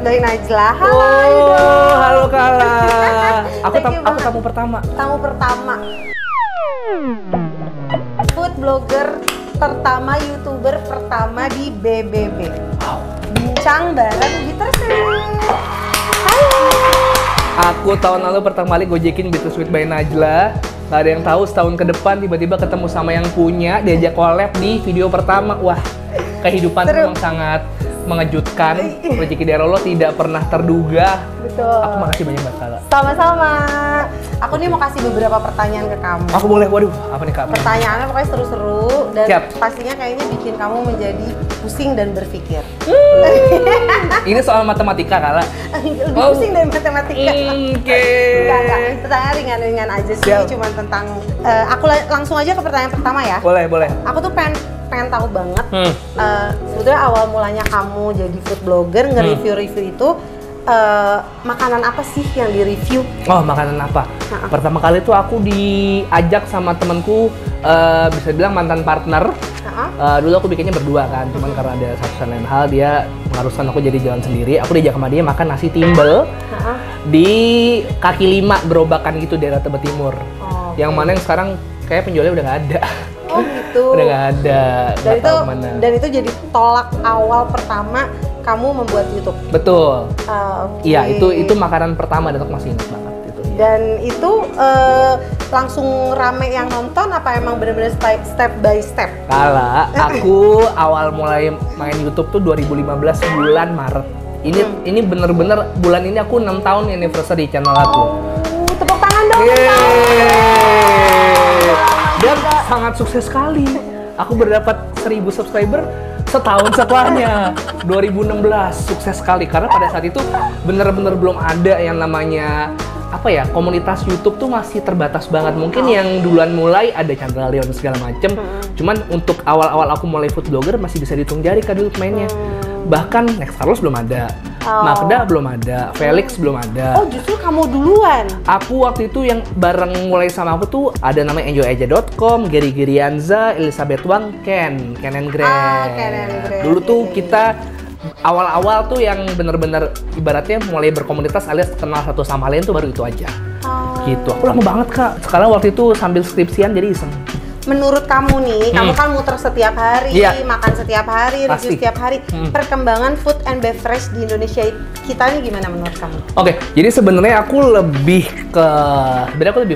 by Najla. Halo, halo Kala. Aku tamu pertama. Tamu pertama. Food blogger pertama, YouTuber pertama di BBB. Bincang bareng Bittersweet. Halo. Aku tahun lalu pertama kali gojekin Bittersweet by Najla. Gak ada yang tahu setahun ke depan tiba-tiba ketemu sama yang punya, diajak collab di video pertama. Wah, kehidupan memang sangat mengejutkan. Rezeki dari Allah tidak pernah terduga. Betul. Aku makasih banyak Mbak Kala. Sama-sama. Aku nih mau kasih beberapa pertanyaan ke kamu. Aku boleh, waduh, apa nih Kak? Pertanyaannya pokoknya seru-seru dan Siap. pastinya kayaknya bikin kamu menjadi pusing dan berpikir. Ini soal matematika Kala. Lebih pusing dari matematika. Oke. Enggak. Pertanyaan ringan-ringan aja sih, Siap. cuman tentang aku langsung aja ke pertanyaan pertama ya. Boleh. Aku tuh pengen tahu banget sebetulnya awal mulanya kamu jadi food blogger nge-review itu makanan apa sih yang di-review? Oh, makanan apa? Pertama kali tuh aku diajak sama temanku, bisa bilang mantan partner. Dulu aku bikinnya berdua kan, cuman karena ada satu dan lain hal dia mengharuskan aku jadi jalan sendiri. Aku diajak sama dia makan nasi timbel di kaki 5 gerobakan gitu daerah Tebet Timur. Yang mana yang sekarang kayak penjualnya udah nggak ada. Oh gitu. Udah nggak ada. Dan itu jadi tolak awal pertama kamu membuat YouTube. Betul. Iya, Okay. itu makanan pertama dan aku masih ingat banget itu. Dan itu langsung rame yang nonton apa emang bener-bener step by step? Kala, aku awal mulai main YouTube tuh 2015 bulan Maret. Ini bener-bener bulan ini aku 6 tahun anniversary channel aku. Tepuk tangan dong. Dan sangat sukses sekali. Aku berdapat 1000 subscriber setahun setelahnya. 2016 sukses sekali karena pada saat itu bener-bener belum ada yang namanya apa ya, komunitas YouTube tuh masih terbatas banget. Mungkin yang duluan mulai ada Chandra Leon segala macem. Cuman untuk awal-awal aku mulai food blogger masih bisa dihitung jari kan dulu mainnya. Bahkan Next Carlos belum ada, Magda belum ada, Felix belum ada. Oh, justru kamu duluan. Aku waktu itu yang bareng mulai sama aku tuh ada namanya enjoyaja.com, Gary Girianza, Elizabeth Wang, Ken and Greg. Ken and Greg. Dulu tuh kita awal-awal tuh yang bener-bener ibaratnya mulai berkomunitas alias kenal satu sama lain tuh baru itu aja. Gitu. Aku lama banget Kak. Sekarang waktu itu sambil skripsian jadi iseng. Menurut kamu nih, kamu kan muter setiap hari, makan setiap hari, review Pasti. setiap hari. Perkembangan food and beverage di Indonesia kita ini gimana menurut kamu? Oke, jadi sebenarnya aku lebih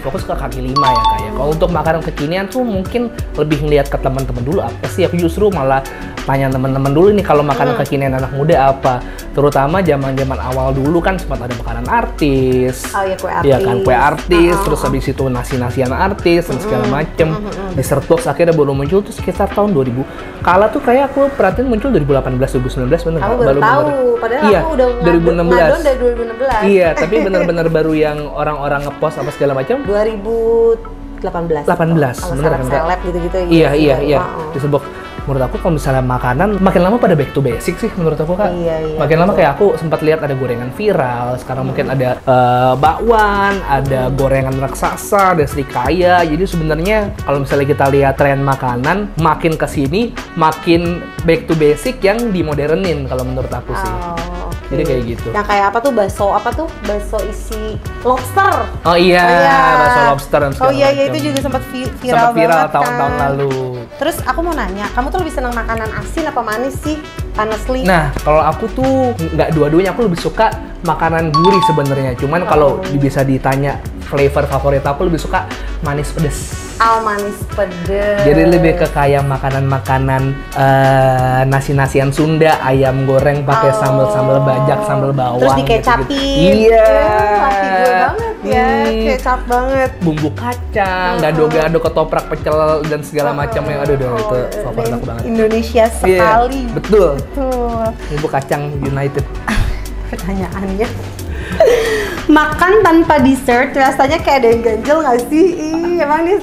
fokus ke kaki 5 ya Kak ya. Kalau untuk makanan kekinian tuh mungkin lebih ngeliat ke teman-teman dulu apa sih. Aku justru malah tanya teman-teman dulu nih kalau makanan kekinian anak muda apa. Terutama zaman-zaman awal dulu kan sempat ada makanan artis. Oh iya, kue artis. Iya kan, kue artis, terus habis itu nasi-nasian artis dan segala macem. Dessert box akhirnya baru muncul tuh sekitar tahun 2000. Kala tuh kayak aku perhatiin muncul 2018 2019 bener. Aku baru tahu, padahal iya, aku udah 2016. ngadon dari 2016. Iya, tapi bener-bener baru yang orang-orang ngepost apa segala macam 2018. 18, bener kan Kak? Seleb gitu-gitu. Iya. Disebut menurut aku kalau misalnya makanan makin lama pada back to basic sih menurut aku Kak. Iya. Makin lama kayak aku sempat lihat ada gorengan viral, sekarang mungkin ada bakwan, ada gorengan raksasa, ada serikaya. Jadi sebenarnya kalau misalnya kita lihat tren makanan makin kesini makin back to basic yang dimodernin kalau menurut aku sih. Jadi kayak gitu. Yang kayak apa tuh bakso isi lobster. Oh iya, bakso lobster dan segala iya, macam. itu juga sempat viral banget tahun-tahun kan. lalu. Terus aku mau nanya, kamu tuh lebih senang makanan asin apa manis sih? Honestly. Nah, kalau aku tuh nggak dua-duanya, aku lebih suka makanan gurih sebenarnya. Cuman kalau bisa ditanya flavor favorit aku lebih suka manis pedes. Manis pedes. Jadi lebih ke kayak makanan-makanan nasi-nasian Sunda, ayam goreng pakai sambal-sambal bajak, sambal bawang. Terus dikecapin. Gitu. Iya. Laki gue banget ya, kecap banget. Bumbu kacang, gado-gado, ketoprak, pecel dan segala macam yang aduh itu favorit aku banget. Indonesia sekali. Iya, betul. Betul. Bumbu kacang United. Pertanyaannya. Makan tanpa dessert rasanya kayak ada yang ganjel nggak sih? Emang nih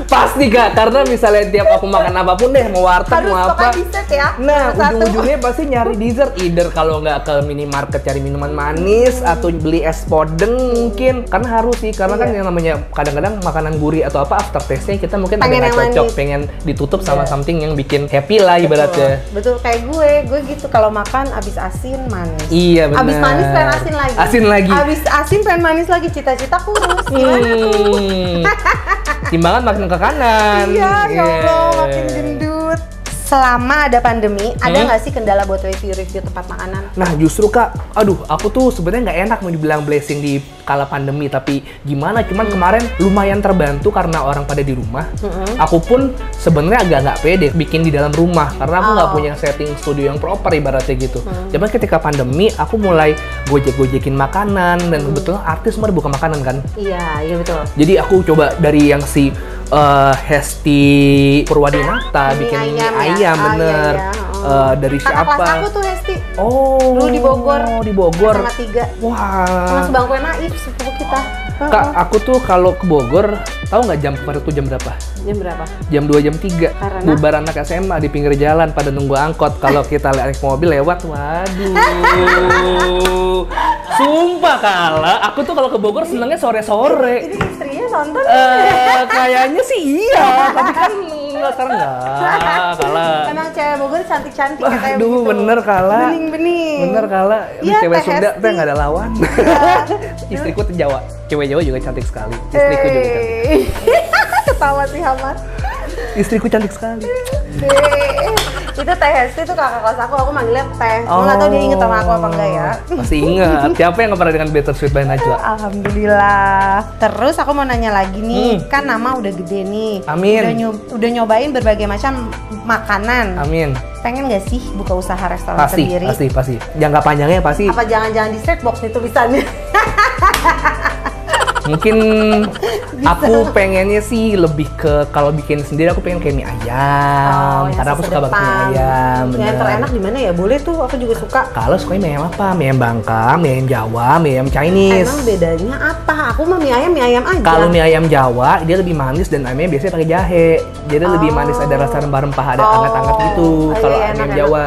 Pasti Kak, karena misalnya tiap aku makan apapun deh, mau warteg mau apa. Dessert ya. Nah, ujung-ujungnya pasti nyari dessert. Either kalau nggak ke minimarket cari minuman manis atau beli es podeng mungkin. Karena harus sih, karena kan yang namanya kadang-kadang makanan gurih atau apa after taste-nya kita mungkin ada nggak cocok, pengen ditutup sama something yang bikin happy lah ibaratnya. Betul, kayak gue gitu kalau makan abis asin manis. Iya benar. Abis manis pengen asin lagi. Asin lagi. Abis asin pengen manis lagi, cita-cita kurus. Gimana tuh? Timbangan makin ke kanan. Iya, ya Allah, makin gendut. Selama ada pandemi, ada nggak sih kendala buat review-review tempat makanan? Nah justru Kak, aduh aku tuh sebenarnya nggak enak mau dibilang blessing di kala pandemi, tapi gimana? Cuman kemarin lumayan terbantu karena orang pada di rumah. Aku pun sebenarnya agak nggak pede bikin di dalam rumah karena aku nggak punya setting studio yang proper ibaratnya gitu. Cuman ketika pandemi, aku mulai gojek-gojekin makanan dan kebetulan artis semua buka makanan kan? Iya betul. Jadi aku coba dari yang si Hesti Purwadinata bikin mie ayam bener. Dari siapa? Kakak kelas aku tuh Hesti. Oh. Dulu di Bogor. Di Bogor. Sama 3. Wah. Sama sebangku Naif sepupu kita. Kak, aku tuh kalau ke Bogor, tahu nggak jam kemarin tuh jam berapa? Jam berapa? Jam 2, jam 3. Karena? Bubar anak SMA di pinggir jalan pada nunggu angkot. Kalau kita naik mobil lewat, waduh. Sumpah Kala, aku tuh kalau ke Bogor senengnya sore-sore. Ini istrinya nonton? Kayaknya sih iya, tapi kan sekarang enggak, Kala. Emang cewek Bogor cantik-cantik katanya Aduh, begitu. bener Kala. Bening-bening. Bener Kala. Ini Iya, cewek Teh Sunda Hesti. tuh nggak ada lawan. Istriku tuh Jawa. Cewek Jawa juga cantik sekali. Istriku juga cantik. Ketawa sih Hamad. Istriku cantik sekali. Itu Teh Hesti tuh kakak kelas aku manggilnya Teh. Gue nggak tahu dia inget sama aku apa enggak ya. Pasti inget. Siapa yang nggak pernah dengan Bittersweet by Najwa? Alhamdulillah. Terus aku mau nanya lagi nih, kan nama udah gede nih. Amin. Udah nyobain berbagai macam makanan. Amin. Pengen nggak sih buka usaha restoran Pasti, sendiri? pasti. Jangka panjangnya pasti. Apa jangan-jangan di set box nih tulisannya? Mungkin aku pengennya sih lebih ke kalau bikin sendiri aku pengen kayak mie ayam. Karena aku suka banget mie ayam. Yang terenak di mana ya? Boleh tuh, aku juga suka. Kalau sukanya mie ayam apa? Mie ayam Bangka, mie ayam Jawa, mie ayam Chinese. Emang bedanya apa? Aku mah mie ayam aja. Kalau mie ayam Jawa dia lebih manis dan ayamnya biasanya pakai jahe. Jadi lebih manis, ada rasa rempah-rempah, ada hangat-hangat gitu. Kalau ayam Jawa.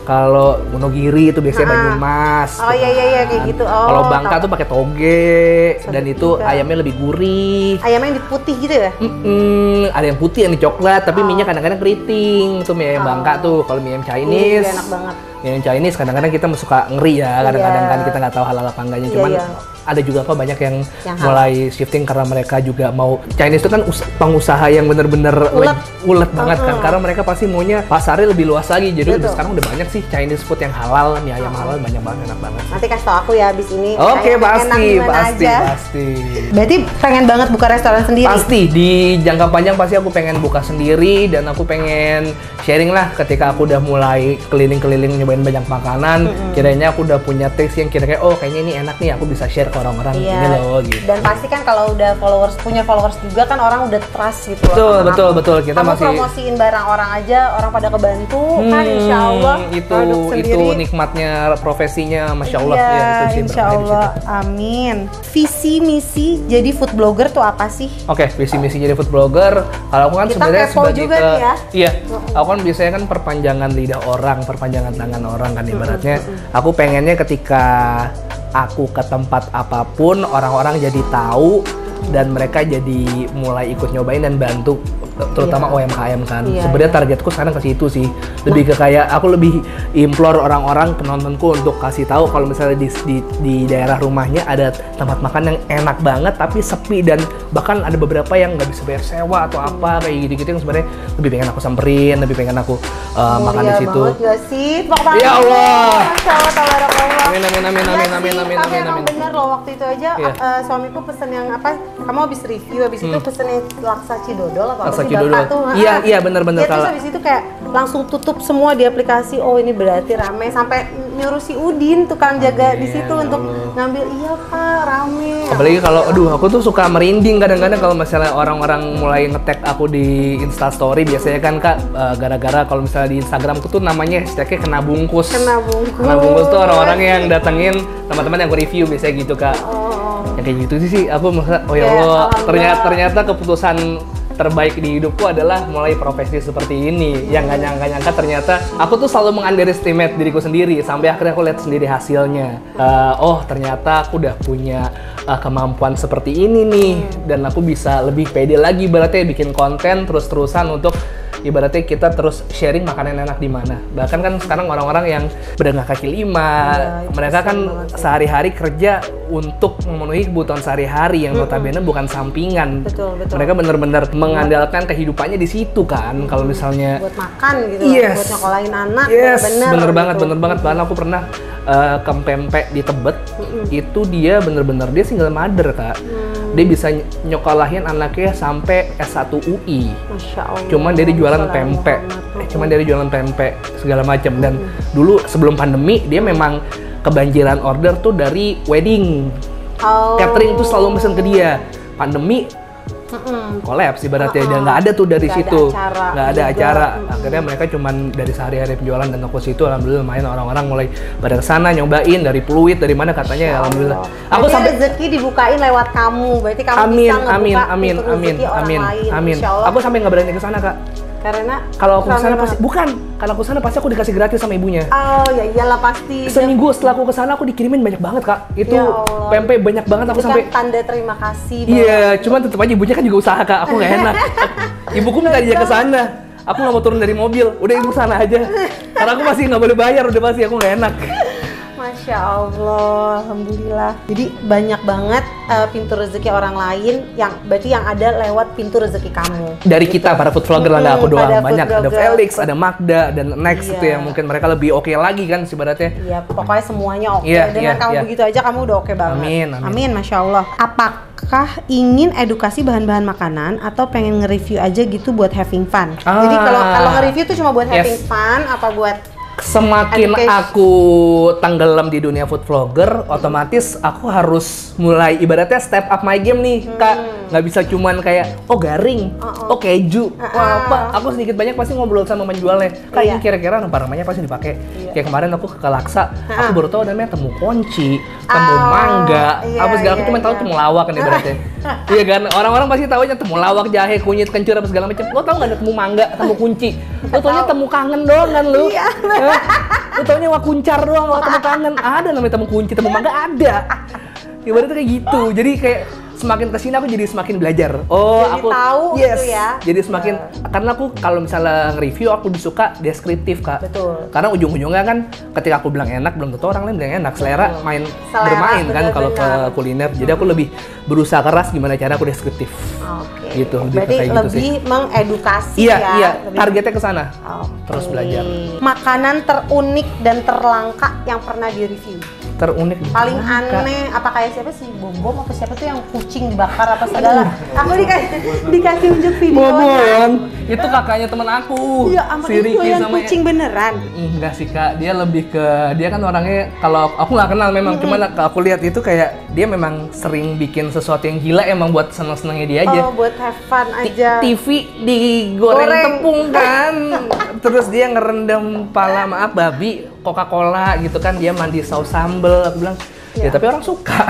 Kalau Wonogiri itu biasanya Banyumas. Oh iya kayak gitu. Kalau Bangka tuh pakai toge dan itu ayamnya lebih gurih. Ayamnya yang putih gitu ya? Ada yang putih, yang coklat, tapi minyak kadang-kadang keriting. Itu mie ayam Bangka tuh. Kalau mie ayam Chinese, enak banget. Mie ayam Chinese kadang-kadang kita suka ngeri ya. Kadang-kadang kan kita nggak tahu halal apa enggaknya. Cuman ada juga apa banyak yang mulai shifting karena mereka juga mau Chinese itu kan pengusaha yang bener-bener ulet banget kan. Karena mereka pasti maunya pasarnya lebih luas lagi. Jadi sekarang udah banyak sih Chinese food yang halal, mie ayam halal banyak banget, enak banget. Nanti kasih tau aku ya abis ini. Oke, pasti. Berarti pengen banget buka restoran sendiri? Pasti, di jangka panjang pasti aku pengen buka sendiri dan aku pengen sharing lah ketika aku udah mulai keliling-keliling nyobain banyak makanan. Kiranya aku udah punya taste yang kira-kira oh kayaknya ini enak nih, aku bisa share ke orang-orang ini loh gitu. Dan pasti kan kalau udah punya followers juga kan orang udah trust gitu loh. Betul. Kita kamu masih promosiin barang orang aja, orang pada kebantu kan insya Allah. Itu nikmatnya profesinya, masya Allah. Iya, ya, itu insya Allah. Amin. Visi misi jadi food blogger tuh apa sih? Oke, visi misi jadi food blogger. Kalau aku kan sebenarnya sebagai juga nih ya. Iya, aku kan biasanya kan perpanjangan lidah orang, perpanjangan tangan orang kan ibaratnya. Aku pengennya ketika aku ke tempat apapun orang-orang jadi tahu dan mereka jadi mulai ikut nyobain dan bantu terutama UMKM kan. Sebenarnya targetku sekarang ke situ sih. Lebih ke kayak aku lebih implore orang-orang penontonku untuk kasih tahu kalau misalnya di daerah rumahnya ada tempat makan yang enak banget tapi sepi dan bahkan ada beberapa yang nggak bisa bayar sewa atau apa kayak gitu-gitu yang sebenarnya lebih pengen aku samperin, lebih pengen aku makan di situ. Ya sih, ya Allah. Amin. Amin. Bener loh, waktu itu aja suamiku pesen yang apa? Kamu habis review, habis itu pesen yang laksa cidodol apa? Tuh, iya bener-bener terus habis itu kayak langsung tutup semua di aplikasi. Oh ini berarti rame, sampai nyuruh si Udin tukang jaga di situ untuk ngambil. Iya Pak, rame. Apalagi kalau aku tuh suka merinding kadang-kadang kalau misalnya orang-orang mulai nge-tag aku di Instastory. Biasanya kan Kak gara-gara kalau misalnya di Instagramku tuh namanya hashtagnya kena bungkus tuh orang-orang yang datengin teman-teman yang aku review biasanya gitu Kak. Yang kayak gitu sih aku merasa oh ya Allah, ternyata keputusan terbaik di hidupku adalah mulai profesi seperti ini. Yang gak nyangka-nyangka ternyata aku tuh selalu mengunderestimate diriku sendiri sampai akhirnya aku lihat sendiri hasilnya. Oh ternyata aku udah punya kemampuan seperti ini nih, dan aku bisa lebih pede lagi berarti bikin konten terus-terusan untuk ibaratnya kita terus sharing makanan enak di mana. Bahkan kan sekarang orang-orang yang pedagang kaki lima, mereka kan sehari-hari kerja untuk memenuhi kebutuhan sehari-hari yang notabene bukan sampingan. Betul. Mereka benar-benar mengandalkan kehidupannya di situ kan. Kalau misalnya buat makan gitu, yes, buat nyekolahin anak. bener banget. Bahkan aku pernah ke Pempek di Tebet, itu dia bener-bener dia single mother Kak. Dia bisa nyokolahin anaknya sampai S1 UI. Masya Allah. Cuman dari jualan pempek, segala macam. Dan dulu sebelum pandemi dia memang kebanjiran order tuh dari wedding. Catering tuh selalu mesen ke dia. Pandemi kolaps ibaratnya, dan nggak ada tuh dari situ, nggak ada acara. Akhirnya mereka cuman dari sehari-hari penjualan, dan aku situ alhamdulillah lumayan orang-orang mulai pada kesana nyobain dari Pluit dari mana katanya ya alhamdulillah. Aku sampai rezeki dibukain lewat kamu, berarti kamu bisa ngebuka pintu rezeki orang lain. Aku sampai nggak berani kesana Kak. Karena kalau aku kesana pasti kalau aku kesana pasti aku dikasih gratis sama ibunya. Oh ya iyalah pasti. Seminggu setelah aku kesana aku dikirimin banyak banget Kak. Itu pempek banyak banget aku sampai tanda terima kasih. Iya, cuman tetap aja ibunya kan juga usaha Kak. Aku nggak enak. Ibuku minta dia ke sana. Aku nggak mau turun dari mobil. Udah ibu sana aja. Karena aku masih nggak boleh bayar, udah pasti aku nggak enak. Masya Allah, alhamdulillah. Jadi banyak banget pintu rezeki orang lain yang berarti yang ada lewat pintu rezeki kamu. Dari kita para food vlogger lah, nggak aku doang. Banyak, ada Felix, ada Magda, dan Next itu yang mungkin mereka lebih oke lagi kan ibaratnya. Iya, pokoknya semuanya oke. Dengan kamu begitu aja kamu udah oke banget. Amin, Masya Allah. Apakah ingin edukasi bahan-bahan makanan atau pengen nge-review aja gitu buat having fun? Jadi kalau nge-review tuh cuma buat having fun apa buat semakin aku tenggelam di dunia food vlogger, otomatis aku harus mulai ibaratnya step up my game nih Kak. Nggak bisa cuman kayak garing, keju, apa. Aku sedikit banyak pasti ngobrol sama penjualnya. Kak ini kira-kira rempah-rempahnya pasti dipakai. Kayak kemarin aku ke Laksa, aku baru tahu namanya temu kunci, temu mangga, apa segala. Aku cuma tahu temu lawak kan ibaratnya. Iya kan, orang-orang pasti tahunya temu lawak, jahe, kunyit, kencur apa segala macam. Lo tau nggak ada temu mangga, temu kunci? Lo taunya temu kangen doang kan lu? Lu taunya wah kuncar doang, wah temu kangen. Ada namanya temu kunci, temu mangga ada. Ibaratnya kayak gitu. Jadi kayak semakin kesini aku jadi semakin belajar. Jadi aku tahu gitu ya. Jadi semakin karena aku kalau misalnya nge-review aku lebih suka deskriptif Kak. Betul. Karena ujung-ujungnya kan ketika aku bilang enak belum tentu orang lain bilang enak. Selera bermain kan kalau ke kuliner. Jadi aku lebih berusaha keras gimana cara aku deskriptif. Oke. Gitu. Berarti lebih mengedukasi ya. Iya, iya. Targetnya ke sana. Terus belajar. Makanan terunik dan terlangka yang pernah di-review. Terunik paling aneh apa kayak siapa sih Bom apa siapa tuh yang kucing dibakar apa segala. Aku dikasih unjuk videonya. Itu kakaknya teman aku. Iya, si Ricky yang sama kucing beneran. Enggak sih Kak, dia lebih ke dia kan orangnya kalau aku nggak kenal memang, cuman aku lihat itu kayak dia memang sering bikin sesuatu yang gila emang buat seneng-senengnya dia aja. Buat have fun aja. TV digoreng tepung kan. Terus dia ngerendam pala babi Coca-Cola gitu kan, dia mandi saus sambal. Aku bilang ya tapi orang suka.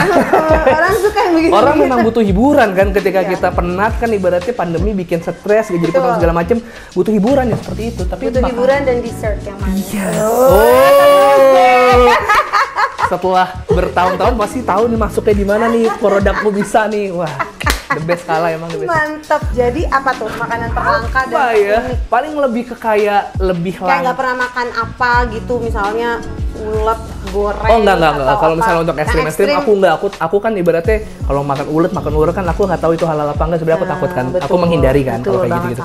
Orang suka yang begitu. Orang memang butuh hiburan kan ketika kita penat kan, ibaratnya pandemi bikin stres jadi potong segala macem, butuh hiburan ya seperti itu. Tapi butuh hiburan dan dessert yang manis. Setelah bertahun-tahun pasti tahu nih masuknya di mana nih, produkku bisa nih. Wah, the best kalah emang the best. Mantap. Jadi apa tuh makanan terlangka dan unik? Paling lebih ke kayak kayak nggak pernah makan apa gitu, misalnya ulet goreng. Oh enggak. Kalau misalnya untuk ekstrim aku enggak. Aku kan ibaratnya kalau makan ulet kan aku nggak tahu itu halal apa enggak. Sebenarnya aku takut kan. Betul, aku menghindari kan kalau kayak gitu.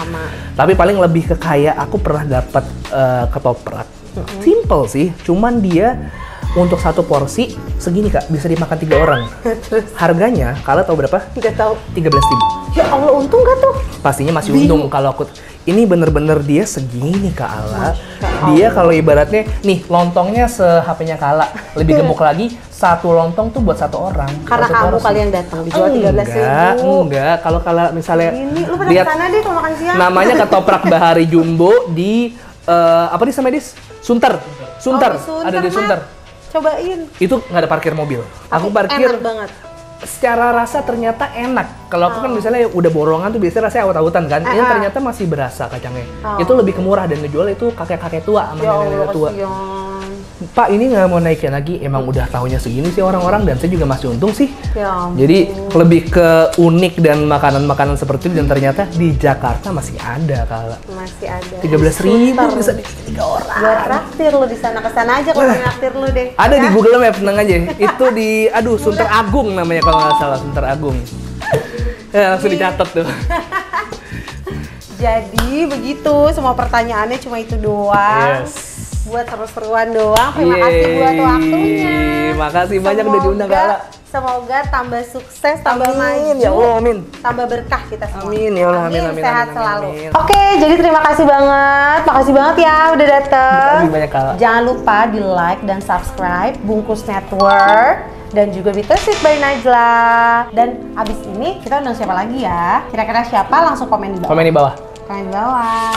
Tapi paling lebih ke kayak aku pernah dapat ketoprak. Simple sih, cuman dia untuk satu porsi segini Kak, bisa dimakan 3 orang. Harganya, kalian tahu berapa? Nggak tahu. 13.000. Ya Allah, untung nggak tuh? Pastinya masih untung kalau aku. Ini bener-bener dia segini Kak Ala. Dia kalau ibaratnya, nih lontongnya se-HP-nya Kala. Lebih gemuk lagi, satu lontong tuh buat 1 orang. Karena kamu kalian datang dijual 13.000. Enggak. Kalau Kala misalnya ini, lu pernah lihat kesana deh kalau makan siang. namanya ketoprak Bahari Jumbo di apa di sama Dis? Sunter. Ada di Sunter. Cobain. Itu nggak ada parkir mobil. Aku parkir. Enak banget. secara rasa ternyata enak. Kalau aku kan misalnya udah borongan tuh biasanya rasanya awet-awetan kan. Ini ternyata masih berasa kacangnya. Itu lebih kemurah dan ngejual itu kakek-kakek tua sama nenek tua. Pak, ini nggak mau naikin lagi, emang udah tahunya segini sih orang-orang dan saya juga masih untung sih. Jadi lebih ke unik dan makanan-makanan seperti itu dan ternyata di Jakarta masih ada Kak. Masih ada. 13.000 bisa di 3 orang. Gua traktir lu di sana kesana aja kalau traktir lu deh. Ada di Google Maps, tenang aja. Itu di Sunter Agung namanya kalau nggak salah, Sunter Agung. Ya, langsung dicatat tuh. Jadi begitu, semua pertanyaannya cuma itu doang. Buat seru-seruan doang. Terima kasih buat waktunya. Makasih banyak udah diundang Kak. Semoga tambah sukses, tambah maju. Ya Allah, amin. Tambah berkah kita semua. Amin, ya Allah, amin. Sehat selalu. Oke, jadi terima kasih banget. Makasih banget ya udah dateng. Makasih banyak Kak. Jangan lupa di like dan subscribe Bungkus Network. Dan juga Bittersweet by Najla. Dan abis ini kita undang siapa lagi ya? Kira-kira siapa? Langsung komen di bawah. Komen di bawah. Komen di bawah.